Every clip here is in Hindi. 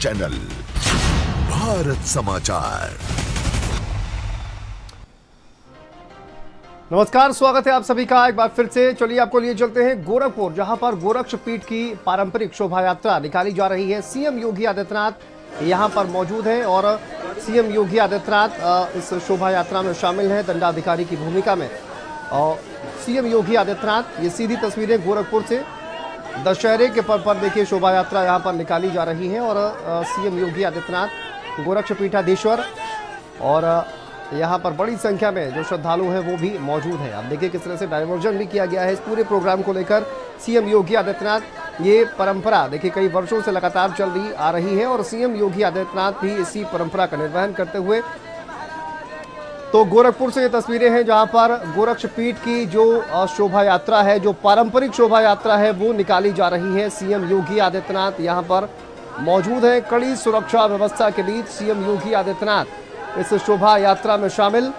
चैनल भारत समाचार। नमस्कार, स्वागत है आप सभी का एक बार फिर से। चलिए आपको लिए चलते हैं गोरखपुर, जहां पर गोरक्ष पीठ की पारंपरिक शोभा यात्रा निकाली जा रही है। सीएम योगी आदित्यनाथ यहां पर मौजूद हैं और सीएम योगी आदित्यनाथ इस शोभा यात्रा में शामिल हैं दंडाधिकारी की भूमिका में। और सीएम योगी आदित्यनाथ, ये सीधी तस्वीरें गोरखपुर से दशहरे के पर्व पर देखिए शोभा यात्रा यहाँ पर निकाली जा रही है और सीएम योगी आदित्यनाथ गोरक्ष पीठाधीश्वर और यहाँ पर बड़ी संख्या में जो श्रद्धालु हैं वो भी मौजूद हैं। आप देखिए किस तरह से डायवर्जन भी किया गया है इस पूरे प्रोग्राम को लेकर। सीएम योगी आदित्यनाथ, ये परंपरा देखिए कई वर्षों से लगातार चल आ रही है और सीएम योगी आदित्यनाथ भी इसी परंपरा का निर्वहन करते हुए। तो गोरखपुर से ये तस्वीरें हैं जहां पर गोरक्ष पीठ की जो शोभा यात्रा है, जो पारंपरिक शोभा यात्रा है, वो निकाली जा रही है। सीएम योगी आदित्यनाथ यहां पर मौजूद हैं। कड़ी सुरक्षा व्यवस्था के बीच सीएम योगी आदित्यनाथ इस शोभा यात्रा में शामिल।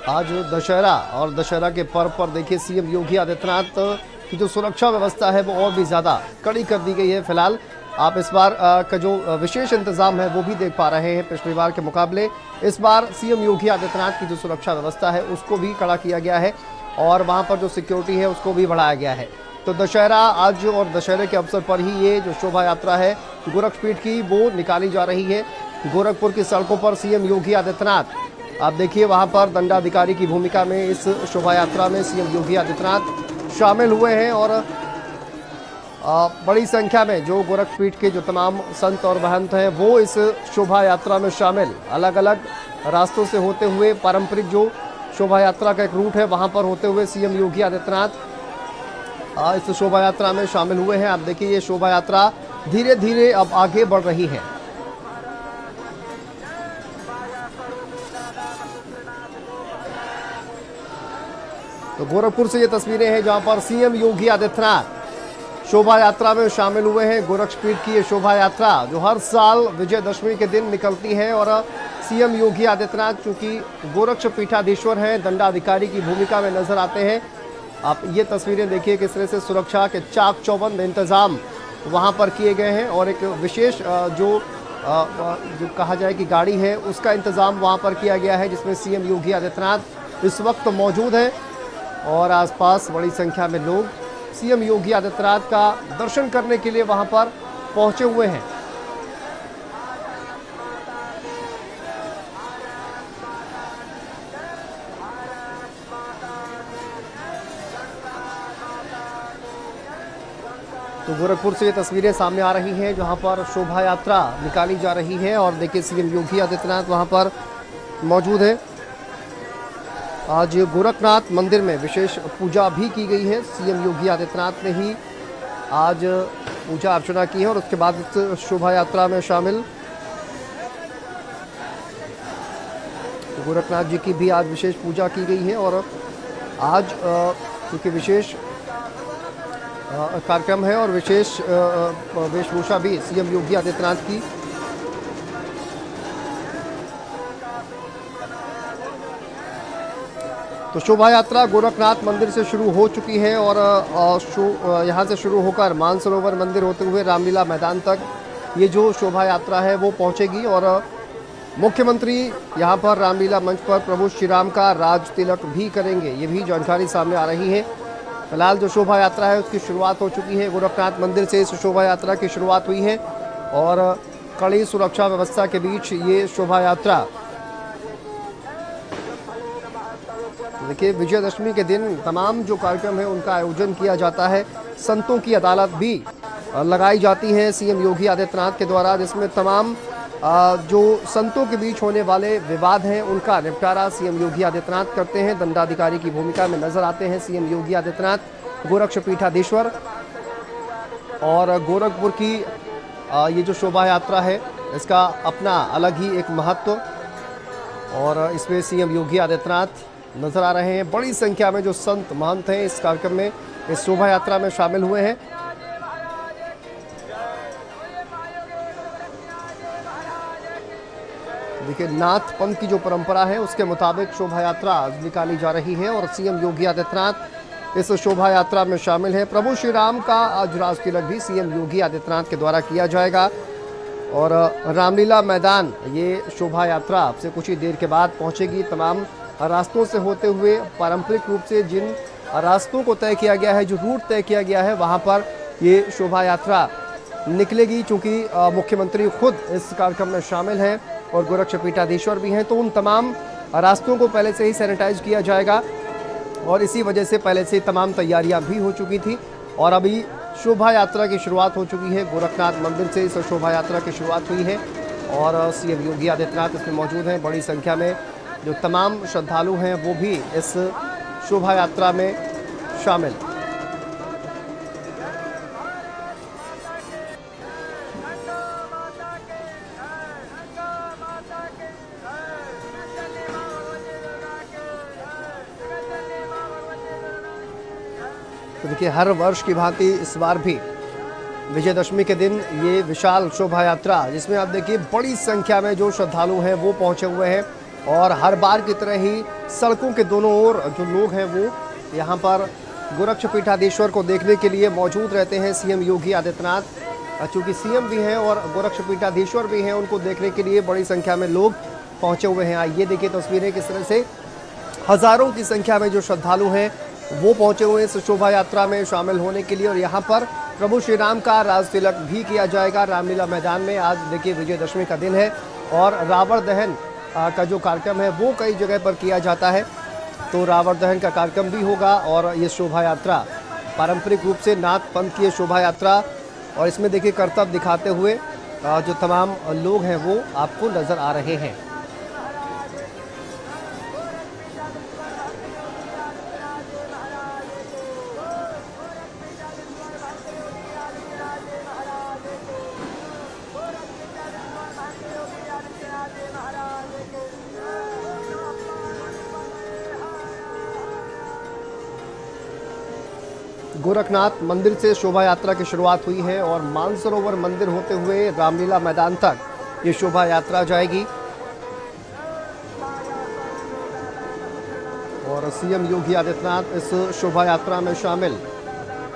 आज दशहरा और दशहरा के पर्व पर देखिए सीएम योगी आदित्यनाथ की जो सुरक्षा व्यवस्था है वो और भी ज़्यादा कड़ी कर दी गई है। फिलहाल आप इस बार का जो विशेष इंतजाम है वो भी देख पा रहे हैं। पिछली बार के मुकाबले इस बार सीएम योगी आदित्यनाथ की जो सुरक्षा व्यवस्था है उसको भी कड़ा किया गया है और वहाँ पर जो सिक्योरिटी है उसको भी बढ़ाया गया है। तो दशहरा आज और दशहरे के अवसर पर ही ये जो शोभा यात्रा है गोरक्ष पीठ की वो निकाली जा रही है। गोरखपुर की सड़कों पर सीएम योगी आदित्यनाथ, आप देखिए वहाँ पर दंडाधिकारी की भूमिका में इस शोभा यात्रा में सीएम योगी आदित्यनाथ शामिल हुए हैं और बड़ी संख्या में जो गोरक्ष पीठ के जो तमाम संत और महंत हैं वो इस शोभा यात्रा में शामिल। अलग अलग रास्तों से होते हुए पारंपरिक जो शोभा यात्रा का एक रूट है वहाँ पर होते हुए सीएम योगी आदित्यनाथ इस शोभा यात्रा में शामिल हुए हैं। आप देखिए ये शोभा यात्रा धीरे धीरे अब आगे बढ़ रही है। तो गोरखपुर से ये तस्वीरें हैं जहां पर सीएम योगी आदित्यनाथ शोभा यात्रा में शामिल हुए हैं। गोरक्ष पीठ की ये शोभा यात्रा जो हर साल विजयदशमी के दिन निकलती है और सीएम योगी आदित्यनाथ चूंकि गोरक्ष पीठाधीश्वर हैं, दंडाधिकारी की भूमिका में नजर आते हैं। आप ये तस्वीरें देखिए किस तरह से सुरक्षा के चाक चौबंद इंतजाम वहाँ पर किए गए हैं और एक विशेष जो कहा जाए कि गाड़ी है उसका इंतज़ाम वहाँ पर किया गया है जिसमें सीएम योगी आदित्यनाथ इस वक्त मौजूद हैं और आसपास बड़ी संख्या में लोग सीएम योगी आदित्यनाथ का दर्शन करने के लिए वहाँ पर पहुँचे हुए हैं। तो गोरखपुर से ये तस्वीरें सामने आ रही हैं जहां पर शोभा यात्रा निकाली जा रही है और देखिए सीएम योगी आदित्यनाथ वहां पर मौजूद है। आज गोरखनाथ मंदिर में विशेष पूजा भी की गई है। सीएम योगी आदित्यनाथ ने ही आज पूजा अर्चना की है और उसके बाद इस शोभा यात्रा में शामिल। गोरखनाथ जी की भी आज विशेष पूजा की गई है और आज क्योंकि विशेष कार्यक्रम है और विशेष वेशभूषा भी सीएम योगी आदित्यनाथ की। तो शोभा यात्रा गोरखनाथ मंदिर से शुरू हो चुकी है और यहाँ से शुरू होकर मानसरोवर मंदिर होते हुए रामलीला मैदान तक ये जो शोभा यात्रा है वो पहुँचेगी और मुख्यमंत्री यहाँ पर रामलीला मंच पर प्रभु श्री राम का राज तिलक भी करेंगे, ये भी जानकारी सामने आ रही है। फिलहाल जो शोभा यात्रा है उसकी शुरुआत हो चुकी है। गोरखनाथ मंदिर से इस शोभा यात्रा की शुरुआत हुई है और कड़ी सुरक्षा व्यवस्था के बीच ये शोभा यात्रा देखिए विजयदशमी के दिन तमाम जो कार्यक्रम है उनका आयोजन किया जाता है। संतों की अदालत भी लगाई जाती है सीएम योगी आदित्यनाथ के द्वारा, जिसमें तमाम जो संतों के बीच होने वाले विवाद हैं उनका निपटारा सीएम योगी आदित्यनाथ करते हैं। दंडाधिकारी की भूमिका में नजर आते हैं सीएम योगी आदित्यनाथ गोरक्ष पीठाधीश्वर और गोरखपुर की ये जो शोभा यात्रा है इसका अपना अलग ही एक महत्व और इसमें सीएम योगी आदित्यनाथ नजर आ रहे हैं। बड़ी संख्या में जो संत महंत हैं इस कार्यक्रम में, इस शोभा यात्रा में शामिल हुए हैं। देखिए नाथ पंथ की जो परंपरा है उसके मुताबिक शोभा यात्रा निकाली जा रही है और सीएम योगी आदित्यनाथ इस शोभा यात्रा में शामिल है। प्रभु श्री राम का आज राज तिलक भी सीएम योगी आदित्यनाथ के द्वारा किया जाएगा और रामलीला मैदान ये शोभा यात्रा आपसे कुछ ही देर के बाद पहुंचेगी। तमाम रास्तों से होते हुए पारंपरिक रूप से जिन रास्तों को तय किया गया है, जो रूट तय किया गया है, वहां पर ये शोभा यात्रा निकलेगी। चूंकि मुख्यमंत्री खुद इस कार्यक्रम में शामिल हैं और गोरक्षपीठाधीश्वर भी हैं, तो उन तमाम रास्तों को पहले से ही सैनिटाइज किया जाएगा और इसी वजह से पहले से तमाम तैयारियां भी हो चुकी थी और अभी शोभा यात्रा की शुरुआत हो चुकी है। गोरखनाथ मंदिर से इस शोभा यात्रा की शुरुआत हुई है और सीएम योगी आदित्यनाथ इसमें मौजूद हैं। बड़ी संख्या में जो तमाम श्रद्धालु हैं वो भी इस शोभा यात्रा में शामिल। तो देखिए, हर वर्ष की भांति इस बार भी विजयदशमी के दिन ये विशाल शोभा यात्रा, जिसमें आप देखिए बड़ी संख्या में जो श्रद्धालु हैं वो पहुंचे हुए हैं और हर बार की तरह ही सड़कों के दोनों ओर जो लोग हैं वो यहाँ पर गोरक्षपीठाधीश्वर को देखने के लिए मौजूद रहते हैं। सीएम योगी आदित्यनाथ चूँकि सीएम भी हैं और गोरक्षपीठाधीश्वर भी हैं, उनको देखने के लिए बड़ी संख्या में लोग पहुँचे हुए हैं। आइए देखिए तस्वीरें किस तरह से हज़ारों की संख्या में जो श्रद्धालु हैं वो पहुंचे हुए इस शोभा यात्रा में शामिल होने के लिए और यहाँ पर प्रभु श्री राम का राज तिलक भी किया जाएगा रामलीला मैदान में। आज देखिए विजयदशमी का दिन है और रावण दहन का जो कार्यक्रम है वो कई जगह पर किया जाता है, तो रावण दहन का कार्यक्रम भी होगा और ये शोभा यात्रा पारंपरिक रूप से नाथ पंथ की ये शोभा यात्रा और इसमें देखिए करतब दिखाते हुए जो तमाम लोग हैं वो आपको नज़र आ रहे हैं। गोरखनाथ मंदिर से शोभा यात्रा की शुरुआत हुई है और मानसरोवर मंदिर होते हुए रामलीला मैदान तक ये शोभा यात्रा जाएगी और सीएम योगी आदित्यनाथ इस शोभा यात्रा में शामिल।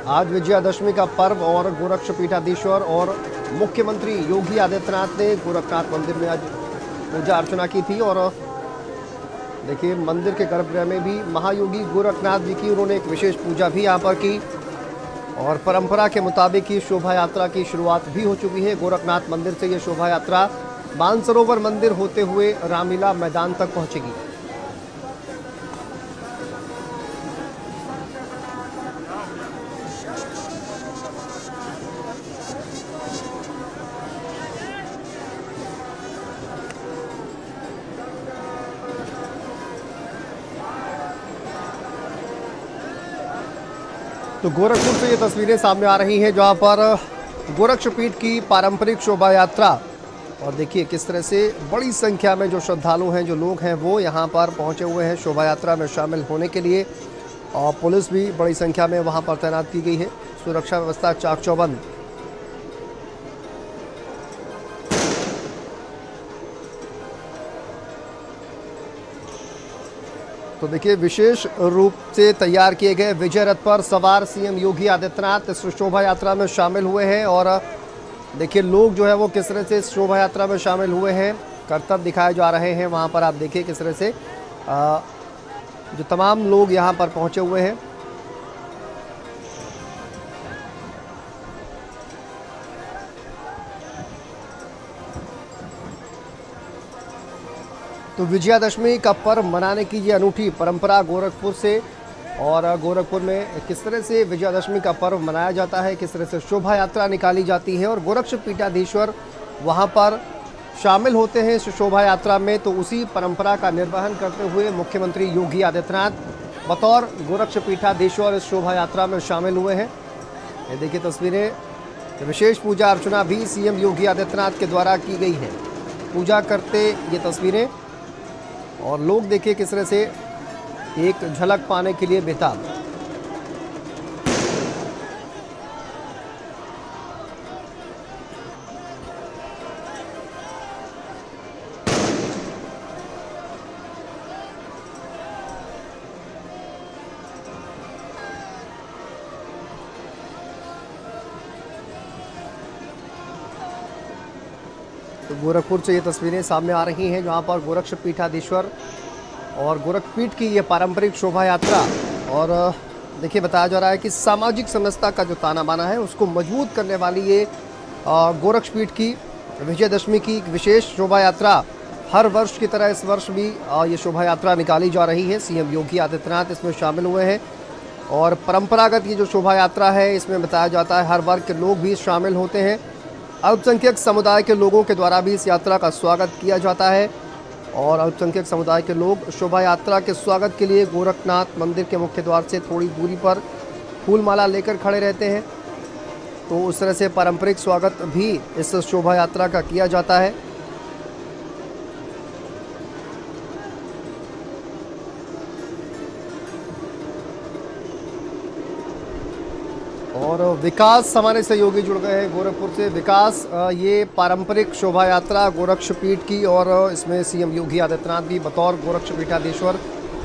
आज विजयादशमी का पर्व और गोरक्षपीठाधीश्वर और मुख्यमंत्री योगी आदित्यनाथ ने गोरखनाथ मंदिर में आज पूजा अर्चना की थी और देखिए मंदिर के गर्भगृह में भी महायोगी गोरखनाथ जी की उन्होंने एक विशेष पूजा भी यहाँ पर की और परंपरा के मुताबिक ही शोभा यात्रा की शुरुआत भी हो चुकी है। गोरखनाथ मंदिर से ये शोभा यात्रा मानसरोवर मंदिर होते हुए रामलीला मैदान तक पहुंचेगी। तो गोरखपुर से ये तस्वीरें सामने आ रही हैं जहां पर गोरक्षपीठ की पारंपरिक शोभा यात्रा और देखिए किस तरह से बड़ी संख्या में जो श्रद्धालु हैं, जो लोग हैं वो यहां पर पहुंचे हुए हैं शोभा यात्रा में शामिल होने के लिए और पुलिस भी बड़ी संख्या में वहां पर तैनात की गई है। सुरक्षा व्यवस्था चाक चौबंद। तो देखिए विशेष रूप से तैयार किए गए विजय रथ पर सवार सीएम योगी आदित्यनाथ इस शोभा यात्रा में शामिल हुए हैं और देखिए लोग जो है वो किस तरह से इस शोभा यात्रा में शामिल हुए हैं, करतब दिखाए जा रहे हैं। वहाँ पर आप देखिए किस तरह से जो तमाम लोग यहाँ पर पहुँचे हुए हैं। तो विजयादशमी का पर्व मनाने की ये अनूठी परंपरा गोरखपुर से और गोरखपुर में किस तरह से विजयादशमी का पर्व मनाया जाता है, किस तरह से शोभा यात्रा निकाली जाती है और गोरक्षपीठाधीश्वर वहां पर शामिल होते हैं इस शोभा यात्रा में। तो उसी परंपरा का निर्वहन करते हुए मुख्यमंत्री योगी आदित्यनाथ बतौर गोरक्षपीठाधीश्वर इस शोभा यात्रा में शामिल हुए हैं। ये देखिए तस्वीरें, विशेष पूजा अर्चना भी सीएम योगी आदित्यनाथ के द्वारा की गई है। पूजा करते ये तस्वीरें और लोग देखिए किस तरह से एक झलक पाने के लिए बेताब। तो गोरखपुर से ये तस्वीरें सामने आ रही हैं जहां पर गोरक्ष पीठाधीश्वर और गोरखपीठ की ये पारंपरिक शोभा यात्रा और देखिए बताया जा रहा है कि सामाजिक समरसता का जो ताना बाना है उसको मजबूत करने वाली ये गोरक्षपीठ की विजयदशमी की एक विशेष शोभा यात्रा हर वर्ष की तरह इस वर्ष भी ये शोभा यात्रा निकाली जा रही है। सीएम योगी आदित्यनाथ इसमें शामिल हुए हैं और परंपरागत ये जो शोभा यात्रा है इसमें बताया जाता है हर वर्ग के लोग भी शामिल होते हैं। अल्पसंख्यक समुदाय के लोगों के द्वारा भी इस यात्रा का स्वागत किया जाता है और अल्पसंख्यक समुदाय के लोग शोभा यात्रा के स्वागत के लिए गोरखनाथ मंदिर के मुख्य द्वार से थोड़ी दूरी पर फूलमाला लेकर खड़े रहते हैं। तो उस तरह से पारंपरिक स्वागत भी इस शोभा यात्रा का किया जाता है। और विकास हमारे सहयोगी जुड़ गए हैं गोरखपुर से। विकास, ये पारंपरिक शोभा यात्रा गोरक्षपीठ की और इसमें सीएम योगी आदित्यनाथ भी बतौर गोरक्ष पीठाधीश्वर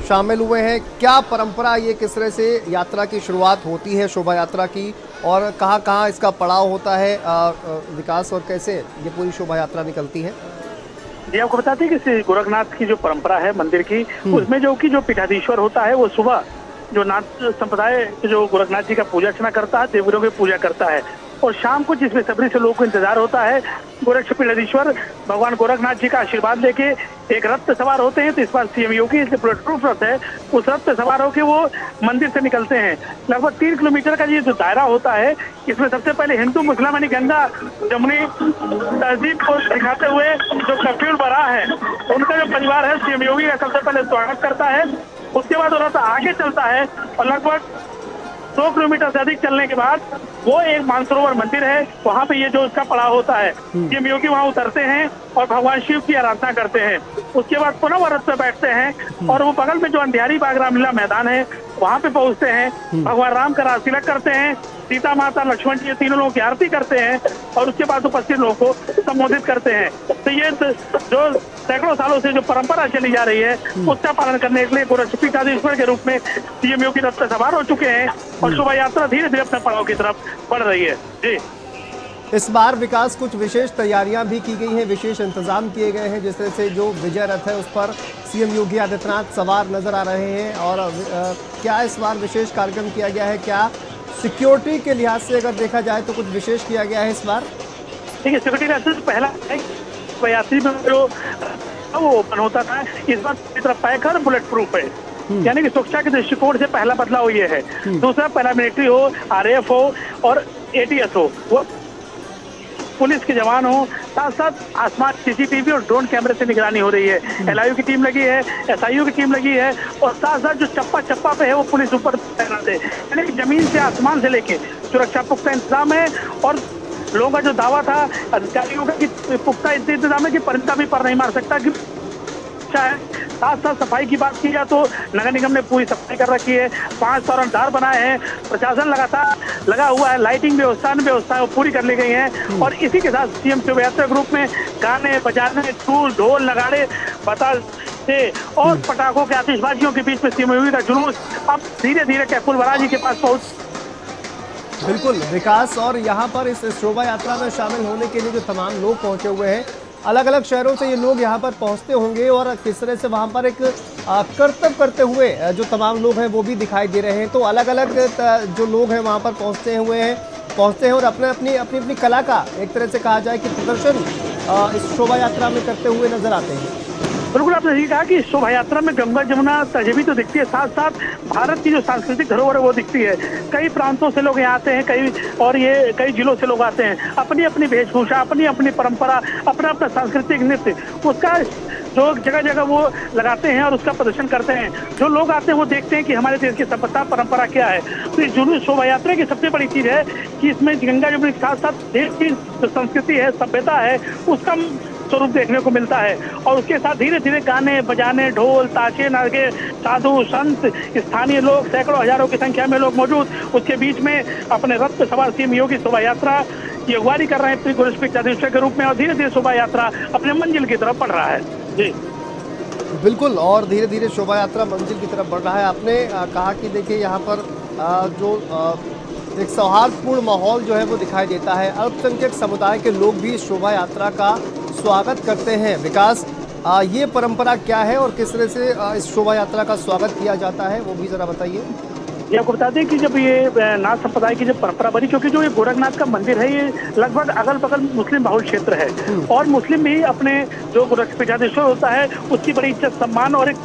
शामिल हुए हैं। क्या परंपरा, ये किस तरह से यात्रा की शुरुआत होती है शोभा यात्रा की और कहाँ कहाँ इसका पड़ाव होता है विकास, और कैसे ये पूरी शोभा यात्रा निकलती है? जी, आपको बताते हैं कि गोरखनाथ की जो परंपरा है मंदिर की, उसमें जो पीठाधीश्वर होता है वो सुबह जो नाथ संप्रदाय जो गोरखनाथ जी का पूजा अर्चना करता है, देवगुरुओं की पूजा करता है और शाम को जिस बेसब्री से लोगों को इंतजार होता है गोरक्ष पीठाधीश्वर भगवान गोरखनाथ जी का आशीर्वाद लेके एक रथ पे सवार होते हैं। तो इस बार सीएम योगी बुलेट प्रूफ रथ है, उस रथ पे सवार होकर वो मंदिर से निकलते हैं। लगभग 3 किलोमीटर का ये जो दायरा होता है इसमें सबसे पहले हिंदू मुस्लिम यानी गंगा जमुनी तहजीब को दिखाते हुए जो कफ्यूल बरा है उनका जो परिवार है सीएम योगी का सबसे पहले स्वागत करता है। उसके बाद वो रथ आगे चलता है और लगभग 2 किलोमीटर से अधिक चलने के बाद वो एक मानसरोवर मंदिर है, वहाँ पे ये जो इसका पड़ाव होता है सीएम योगी वहाँ उतरते हैं और भगवान शिव की आराधना करते हैं। उसके बाद पुनः वो रथ पे बैठते हैं और वो बगल में जो अंधियारी बाग रामलीला मैदान है वहाँ पे पहुँचते हैं। भगवान राम का राज तिलक करते हैं, सीता माता लक्ष्मण जी तीनों लोगों की आरती करते हैं और उसके बाद उपस्थित लोगों को संबोधित करते हैं। तो ये जो सैकड़ों सालों से जो परंपरा चली जा रही है उसका पालन करने के लिए गोरक्ष पीठाधीश्वर के रूप में सीएम योगी रथ पे सवार हो चुके हैं और शोभा यात्रा धीरे धीरे अपने पड़ाव की तरफ बढ़ रही है। जी, इस बार विकास कुछ विशेष तैयारियां भी की गई हैं, विशेष इंतजाम किए गए हैं, जिस तरह से जो विजय रथ है उस पर सीएम योगी आदित्यनाथ सवार नजर आ रहे हैं और क्या इस बार विशेष कार्यक्रम किया गया है? क्या सिक्योरिटी के लिहाज से अगर देखा जाए तो कुछ विशेष किया गया है इस बार? देखिए, सिक्योरिटी का पहला यात्री में जो वो ओपन होता था, इस बार तरफ पैक और बुलेट प्रूफ है, यानी कि सुरक्षा के दृष्टिकोण से पहला बदलाव ये है। दूसरा, पैरामिलिट्री हो, आरएएफ हो और एटीएस हो, वो पुलिस के जवान हो, साथ साथ आसमान सीसीटीवी और ड्रोन कैमरे से निगरानी हो रही है। एलआईयू की टीम लगी है, एसआईयू की टीम लगी है और साथ साथ जो चप्पा पे है वो पुलिस ऊपर तैनात है। यानी कि जमीन से आसमान से लेके सुरक्षा पुख्ता इंतजाम है और लोगों का जो दावा था अधिकारियों का कि पुख्ता इंतजाम है कि परिंदा भी पर नहीं मार सकता कि साथ साथ सफाई की बात की जाए तो नगर निगम ने पूरी सफाई कर रखी है, 5 चौरानदार बनाए हैं, प्रशासन लगातार लगा हुआ है, लाइटिंग व्यवस्था वो पूरी कर ली गई है और इसी के साथ सीएम शोभा यात्रा ग्रुप में गाने बजाने ढोल नगाड़े बतासे और पटाखों के आतिशबाजियों के बीच में सीएम योगी का जुलूस अब धीरे धीरे कैफुल बरा जी के पास पहुंच। बिल्कुल विकास, और यहाँ पर इस शोभा यात्रा में शामिल होने के लिए जो तमाम लोग पहुंचे हुए हैं, अलग अलग शहरों से ये लोग यहाँ पर पहुंचते होंगे और किस तरह से वहाँ पर एक कर्तव्य करते हुए जो तमाम लोग हैं वो भी दिखाई दे रहे हैं। तो अलग अलग जो लोग हैं वहाँ पर पहुँचते हैं और अपनी कला का एक तरह से कहा जाए कि प्रदर्शन इस शोभा यात्रा में करते हुए नजर आते हैं। बिल्कुल, आपने यही कहा कि शोभा यात्रा में गंगा जमुना तहजीबी तो दिखती है, साथ साथ भारत की जो सांस्कृतिक धरोहर है वो दिखती है। कई प्रांतों से लोग यहाँ आते हैं, कई जिलों से लोग आते हैं, अपनी अपनी वेशभूषा, अपनी परंपरा, अपना सांस्कृतिक नृत्य उसका जो जगह जगह वो लगाते हैं और उसका प्रदर्शन करते हैं। जो लोग आते हैं वो देखते हैं कि हमारे देश की सभ्यता परंपरा क्या है। तो इस जुलूस शोभा यात्रा की सबसे बड़ी चीज है कि इसमें गंगा जमुना के साथ साथ देश की जो संस्कृति है, सभ्यता है, उसका स्वरूप देखने को मिलता है और उसके साथ धीरे धीरे गाने बजाने, ढोल ताशे नागे, साधु संत, स्थानीय लोग, सैकड़ों हजारों की संख्या में लोग मौजूद, उसके बीच में अपने रथ पे सवार सीएम योगी शोभा यात्रा की अगुवाई कर रहे हैं गोरक्ष पीठाधीश्वर के रूप में और धीरे धीरे शोभा यात्रा अपने मंजिल की तरफ बढ़ रहा है। जी बिल्कुल, और धीरे धीरे शोभा यात्रा मंजिल की तरफ बढ़ रहा है। आपने कहा कि देखिए यहाँ पर जो एक सौहार्दपूर्ण माहौल जो है वो दिखाई देता है। अल्पसंख्यक समुदाय के लोग भी इस शोभा यात्रा का स्वागत करते हैं। विकास, ये परंपरा क्या है और किस तरह से इस शोभा यात्रा का स्वागत किया जाता है, वो भी जरा बताइए। ये आपको बता दें कि जब ये नाथ संप्रदाय की जब परंपरा बनी, क्योंकि जो ये गोरखनाथ का मंदिर है ये लगभग अगल बगल मुस्लिम बहुल क्षेत्र है और मुस्लिम भी अपने जो गोरख पीठाधीश्वर होता है उसकी बड़ी इज्जत सम्मान और एक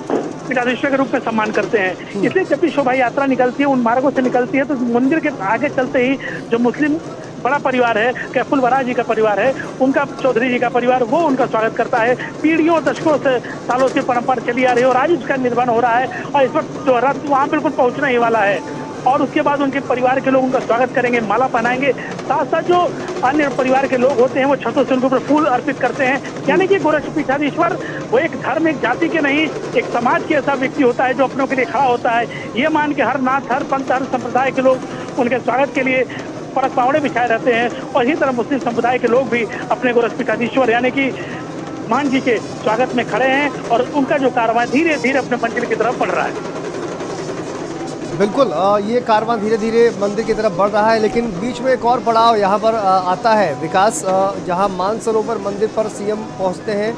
पीठाधीश्वर के रूप में सम्मान करते हैं। इसलिए जब भी शोभा यात्रा निकलती है, उन मार्गों से निकलती है, तो मंदिर के आगे चलते ही जो मुस्लिम बड़ा परिवार है, कैफुल वरा जी का परिवार है, उनका चौधरी जी का परिवार, वो उनका स्वागत करता है। पीढ़ियों दशकों से सालों से परंपरा चली आ रही है और आज उसका निर्माण हो रहा है और इस वक्त जो रथ वहाँ बिल्कुल पहुँचने ही वाला है और उसके बाद उनके परिवार के लोग उनका स्वागत करेंगे, माला पहनाएंगे। साथ साथ जो अन्य परिवार के लोग होते हैं वो छतों से उनके ऊपर फूल अर्पित करते हैं। यानी कि गोरक्ष पीठाधीश्वर वो एक धर्म, एक जाति के नहीं, एक समाज के ऐसा व्यक्ति होता है जो अपनों के लिए खड़ा होता है। ये मान के हर नाथ, हर पंथ, हर संप्रदाय के लोग उनके स्वागत के लिए परत पावड़े बिछाए रहते हैं और इसी तरह मुस्लिम संप्रदाय के लोग भी अपने गोरक्ष पीठाधीश्वर यानी कि मान जी के स्वागत में खड़े हैं और उनका जो कारवां धीरे धीरे अपने मंजिल की तरफ बढ़ रहा है। बिल्कुल, ये कारवां धीरे धीरे मंदिर की तरफ बढ़ रहा है, लेकिन बीच में एक और पड़ाव यहाँ पर आता है विकास, जहाँ मानसरोवर मंदिर पर सीएम पहुँचते हैं,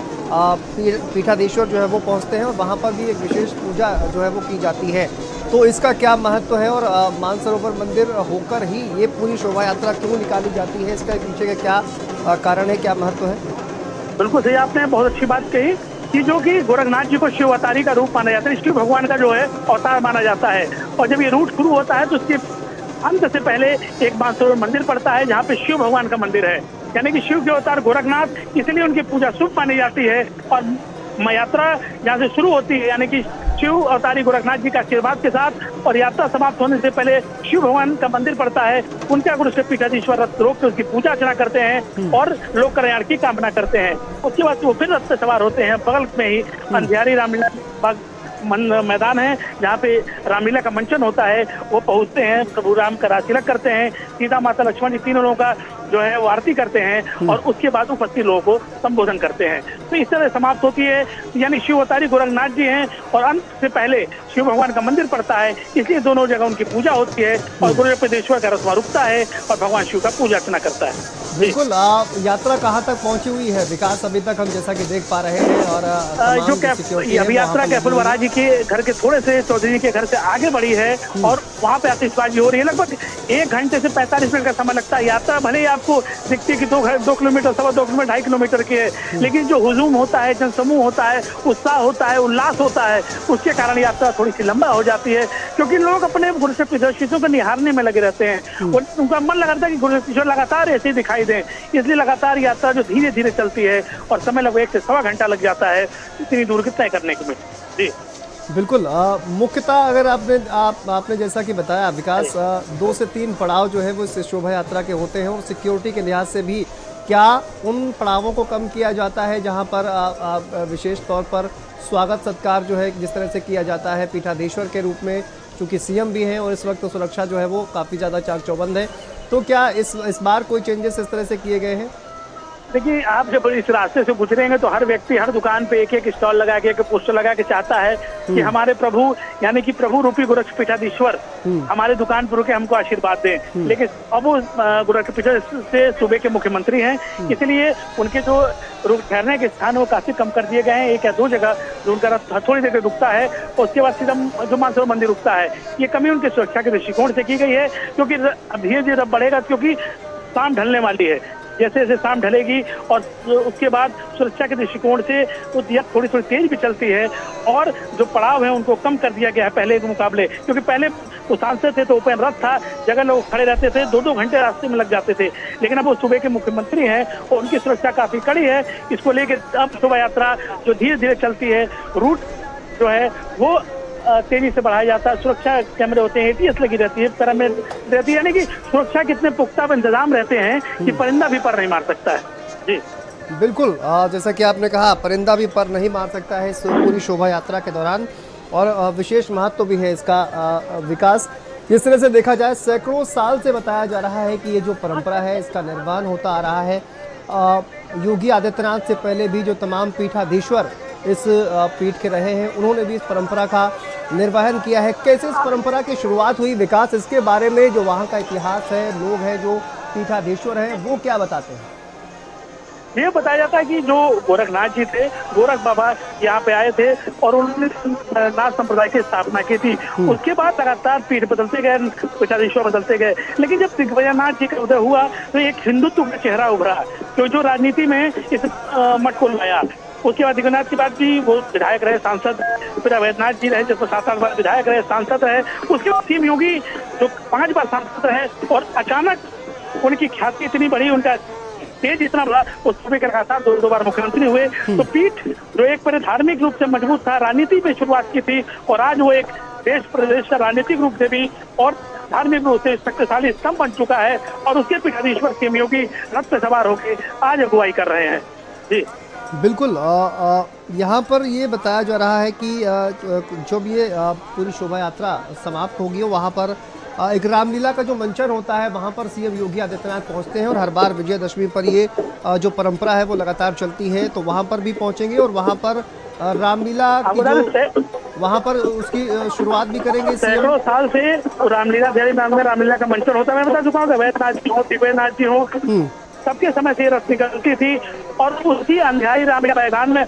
पीठाधीश्वर जो है वो पहुँचते हैं और वहाँ पर भी एक विशेष पूजा जो है वो की जाती है। तो इसका क्या महत्व है और मानसरोवर मंदिर होकर ही ये पूरी शोभा यात्रा क्यों निकाली जाती है, इसका पीछे का क्या कारण है, क्या महत्व है? बिल्कुल सही, आपने बहुत अच्छी बात कही कि जो कि गोरखनाथ जी को शिव अवतारी का रूप माना जाता है, शिव भगवान का जो है अवतार माना जाता है और जब ये रूट शुरू होता है तो उसके अंत से पहले एक मानसरोवर मंदिर पड़ता है जहाँ पे शिव भगवान का मंदिर है, यानी कि शिव के अवतार गोरखनाथ, इसलिए उनकी पूजा शुभ मानी जाती है। और यात्रा यहाँ से शुरू होती है यानी कि शिव अवतारी गोरखनाथ जी का आशीर्वाद के साथ और यात्रा समाप्त होने से पहले शिव भगवान का मंदिर पड़ता है, उनका गुरु से पीठाधीश्वर रथ रोक के उसकी पूजा अर्चना करते हैं और लोक कल्याण की कामना करते हैं। उसके बाद वो फिर रथ से सवार होते हैं। बगल में ही अंधियारी रामलीला बाग मैदान है जहाँ पे रामलीला का मंचन होता है, वो पहुँचते हैं, प्रभु राम का राजतिलक करते हैं, सीता माता लक्ष्मण जी तीनों लोगों का जो है वो आरती करते हैं और उसके बाद उपस्थित लोगों को संबोधन करते हैं। तो इस तरह समाप्त होती है, यानी शिव अवतारी गोरखनाथ जी हैं और अंत से पहले शिव भगवान का मंदिर पड़ता है, इसलिए दोनों जगह उनकी पूजा होती है और गुरु पीठाधीश्वर का रथ रुकता है और भगवान शिव का पूजा अर्चना करता है। बिल्कुल, यात्रा कहाँ तक पहुंची हुई है विकास, अभी तक हम जैसा कि देख पा रहे हैं? और जो अभी यात्रा कैफुल वरा जी के घर के थोड़े से चौधरी जी के घर से आगे बढ़ी है और वहाँ पे आतिशबाजी हो रही है। लगभग 1 घंटे से 45 मिनट का समय लगता है। यात्रा भले ही आपको दिखती है कि 2 किलोमीटर, 2.25 किलोमीटर, 2.5 किलोमीटर की है, लेकिन जो हुजूम होता है, जनसमूह होता है, उत्साह होता है, उल्लास होता है, उसके कारण यात्रा थोड़ी सी लंबा हो जाती है क्योंकि लोग अपने गुरु से पीठाधीश्वरों को निहारने में लगे रहते हैं और उनका मन लगता है कि गुरु पीठाधीश्वर लगातार ऐसे ही दिखाई दें, इसलिए लगातार यात्रा जो धीरे धीरे चलती है और समय लगभग 1 से सवा घंटा लग जाता है इतनी दूर की तय करने के में। जी बिल्कुल, मुख्यतः अगर आपने जैसा कि बताया विकास, 2 से 3 पड़ाव जो है वो इस शोभा यात्रा के होते हैं और सिक्योरिटी के लिहाज से भी क्या उन पड़ावों को कम किया जाता है जहां पर विशेष तौर पर स्वागत सत्कार जो है जिस तरह से किया जाता है पीठाधीश्वर के रूप में, चूँकि सीएम भी हैं और इस वक्त तो सुरक्षा जो है वो काफ़ी ज़्यादा चाक चौबंद है, तो क्या इस बार कोई चेंजेस इस तरह से किए गए हैं? देखिए, आप जब इस रास्ते से गुजरेंगे तो हर व्यक्ति हर दुकान पे एक स्टॉल लगा के, एक पोस्टर लगा के चाहता है कि हमारे प्रभु यानी कि प्रभु रूपी गोरक्ष पीठाधीश्वर हमारे दुकान पर रुके हमको आशीर्वाद दें। लेकिन अब वो गोरक्ष पीठाधीश्वर से सूबे के मुख्यमंत्री हैं, इसलिए उनके जो ठहरने के स्थान वो काफी कम कर दिए गए हैं। 1 या 2 जगह जो उनका रथ थोड़ी देर रुकता है और उसके बाद सीधा जो मानसरोवर मंदिर रुकता है। ये कमी उनके सुरक्षा के दृष्टिकोण से की गई है क्योंकि धीरे धीरे बढ़ेगा, क्योंकि शाम ढलने वाली है। जैसे जैसे शाम ढलेगी और उसके बाद सुरक्षा के दृष्टिकोण से वो थोड़ी तेज भी चलती है और जो पड़ाव है उनको कम कर दिया गया है पहले के मुकाबले, क्योंकि पहले वो सांसद थे तो ओपन रथ था, जगह लोग खड़े रहते थे, 2-2 घंटे रास्ते में लग जाते थे, लेकिन अब वो सूबे के मुख्यमंत्री हैं और उनकी सुरक्षा काफी कड़ी है। इसको लेकर अब शोभा यात्रा जो धीरे धीरे चलती है, रूट जो है वो तेजी से बढ़ाया जाता है। सुरक्षा कैमरे होते हैं, ATS लगी रहती है, पैरामीटर रहती है, यानी कि सुरक्षा कितने पुख्ता इंतजाम रहते हैं कि परिंदा भी पर नहीं मार सकता है। जी बिल्कुल, जैसा कि आपने कहा, परिंदा भी पर नहीं मार सकता है इस पूरी शोभा यात्रा के दौरान और विशेष महत्व भी है इसका विकास। जिस तरह से देखा जाए, सैकड़ों साल से बताया जा रहा है कि ये जो परंपरा है इसका निर्माण होता आ रहा है। योगी आदित्यनाथ से पहले भी जो तमाम पीठाधीश्वर इस पीठ के रहे हैं, उन्होंने भी इस परंपरा का निर्वहन किया है। कैसे इस परंपरा की शुरुआत हुई विकास, इसके बारे में जो वहाँ का इतिहास है, लोग हैं जो पीठाधीश्वर हैं, वो क्या बताते हैं? ये बताया जाता है कि जो गोरखनाथ जी थे, गोरख बाबा यहाँ पे आए थे और उन्होंने नाथ संप्रदाय की स्थापना की थी। उसके बाद लगातार पीठ बदलते गए, पीठाधीश्वर बदलते गए, लेकिन जब दिग्विजयनाथ जी का उदय हुआ तो एक हिंदुत्व का चेहरा उभरा, जो राजनीति में इस मठ को लाया। उसके बाद दिग्विजयनाथ के बाद भी वो विधायक रहे, सांसद, फिर अवैधनाथ जी रहे, जब 7 बार विधायक रहे, सांसद रहे। उसके बाद सीएम योगी जो 5 बार सांसद रहे और अचानक उनकी ख्याति इतनी बढ़ी, उनका तेज इतना बड़ा, उस सूबे के लगातार 2 बार मुख्यमंत्री हुए। तो पीठ जो एक पर धार्मिक रूप से मजबूत था, राजनीति में शुरुआत की थी और आज वो एक देश प्रदेश का राजनीतिक रूप से भी और धार्मिक रूप से शक्तिशाली स्तंभ बन चुका है और उसके पीठाधीश्वर सीएम योगी रथ पे सवार होकर आज अगुवाई कर रहे हैं। जी बिल्कुल। यहाँ पर ये बताया जा रहा है कि जब ये पूरी शोभा यात्रा समाप्त होगी वहाँ पर एक रामलीला का जो मंचन होता है वहाँ पर सीएम योगी आदित्यनाथ पहुँचते हैं और हर बार विजयदशमी पर ये जो परंपरा है वो लगातार चलती है, तो वहाँ पर भी पहुँचेंगे और वहाँ पर रामलीला की जो वहाँ पर उसकी शुरुआत भी करेंगे। सैकड़ों साल से रामलीला का मंचन होता है। मैं बता चुका हूँ अवैधनाथ जी हो, दिग्विजयनाथ जी हो, सबके समय से रथ निकलती थी और उसी अंधाई रामलीला मैदान में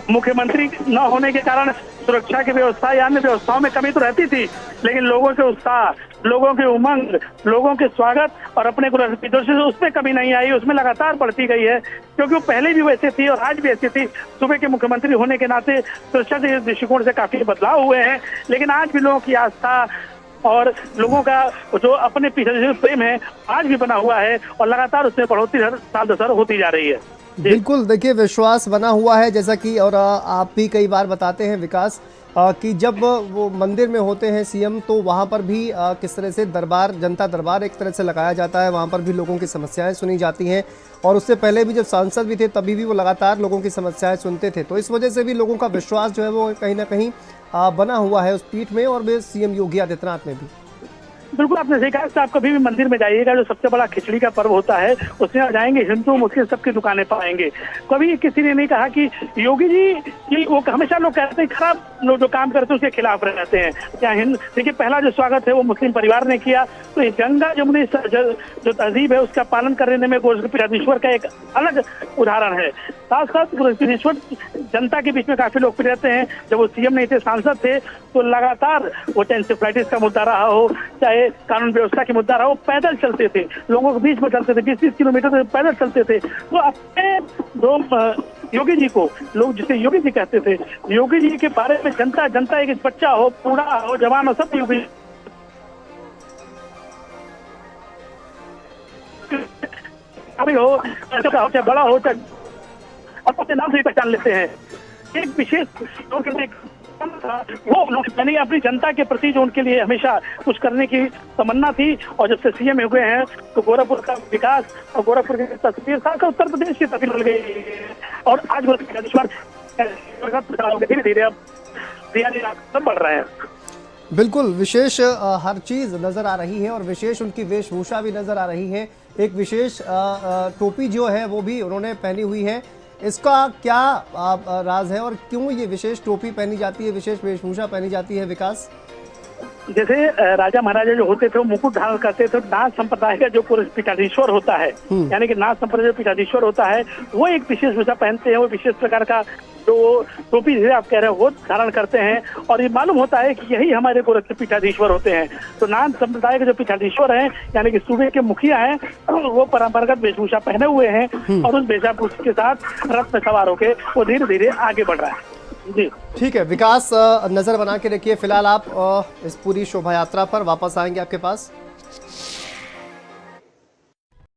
मुख्यमंत्री न होने के कारण सुरक्षा की व्यवस्था या अन्य व्यवस्थाओं में कमी तो रहती थी, लेकिन लोगों के उत्साह, लोगों के उमंग, लोगों के स्वागत और अपने को उसमें कमी नहीं आई, उसमें लगातार बढ़ती गई है, क्योंकि वो पहले भी वैसे थी और आज भी ऐसी थी। सूबे के मुख्यमंत्री होने के नाते सुरक्षा के दृष्टिकोण से काफी बदलाव हुए हैं, लेकिन आज भी लोगों की आस्था और लोगों का जो अपने पीछे प्रेम है आज भी बना हुआ है और लगातार उसमें बढ़ोतरी हर साल दर साल होती जा रही है। बिल्कुल, देखिए विश्वास बना हुआ है, जैसा कि और आप भी कई बार बताते हैं विकास कि जब वो मंदिर में होते हैं सीएम तो वहाँ पर भी किस तरह से दरबार, जनता दरबार एक तरह से लगाया जाता है, वहाँ पर भी लोगों की समस्याएं सुनी जाती हैं और उससे पहले भी जब सांसद भी थे तभी भी वो लगातार लोगों की समस्याएं सुनते थे, तो इस वजह से भी लोगों का विश्वास जो है वो कहीं ना कहीं बना हुआ है उस पीठ में और वे सीएम योगी आदित्यनाथ में भी। बिल्कुल आपने सही कहा। आप कभी भी मंदिर में जाइएगा, जो सबसे बड़ा खिचड़ी का पर्व होता है उसमें जाएंगे हिंदू मुस्लिम सबकी दुकानें पाएंगे। कभी किसी ने नहीं कहा कि योगी जी की वो हमेशा लोग कहते हैं खराब लोग जो काम करते हैं उसके खिलाफ रहते हैं। क्या हिंद देखिए पहला जो स्वागत है वो मुस्लिम परिवार ने किया, तो ये गंगा जमुनी जो तहजीब है उसका पालन करने में पीठाधीश्वर का एक अलग उदाहरण है। साथ साथ पीठाधीश्वर जनता के बीच में काफी लोकप्रिय रहते हैं। जब वो सीएम नहीं थे, सांसद थे, तो लगातार वो इंसेफ्लाइटिस का मुद्दा रहा हो, चाहे कानून व्यवस्था की मुद्दा रहा हो, पैदल चलते थे, लोगों के बीच में चलते थे, 20-30 किलोमीटर पैदल चलते थे। तो अपने जो योगी जी को लोग जिसे योगी जी कहते थे, योगी जी के बारे में जनता एक बच्चा हो, बूढ़ा हो, जवान हो, सब योगी हो, चाहे बड़ा हो, चाहे अपने नाम से पहचान लेते हैं। एक विशेष वो यानी अपनी जनता के प्रति जो उनके लिए हमेशा कुछ करने की तमन्ना थी, और जब से सीएम हुए हैं तो गोरखपुर का विकास और गोरखपुर की तस्वीर साथ उत्तर प्रदेश की तस्वीर बदल गई और आज धीरे धीरे अब बढ़ रहे हैं। बिल्कुल, विशेष हर चीज़ नज़र आ रही है और विशेष उनकी वेशभूषा भी नज़र आ रही है। एक विशेष टोपी जो है वो भी उन्होंने पहनी हुई है, इसका क्या राज है और क्यों ये विशेष टोपी पहनी जाती है, विशेष वेशभूषा पहनी जाती है विकास? जैसे राजा महाराजा जो होते थे वो मुकुट धारण करते थे, नाथ संप्रदाय का जो पीठाधीश्वर होता है, यानी कि नाथ संप्रदाय जो पीठाधीश्वर होता है वो एक विशेष भूषा पहनते हैं, वो विशेष प्रकार का जो टोपी जिसे आप कह रहे हैं वो धारण करते हैं और ये मालूम होता है कि यही हमारे गोरखपुर पीठाधीश्वर होते हैं। तो नाथ संप्रदाय के जो पीठाधीश्वर हैं यानी कि सूबे के मुखिया हैं, वो परंपरागत वेशभूषा पहने हुए हैं और उस वेशभूषा के साथ रथ में सवार होकर वो धीरे धीरे आगे बढ़ रहा है। जी ठीक है विकास, नजर बना के रखिए। फिलहाल आप इस पूरी शोभा यात्रा पर वापस आएंगे आपके पास।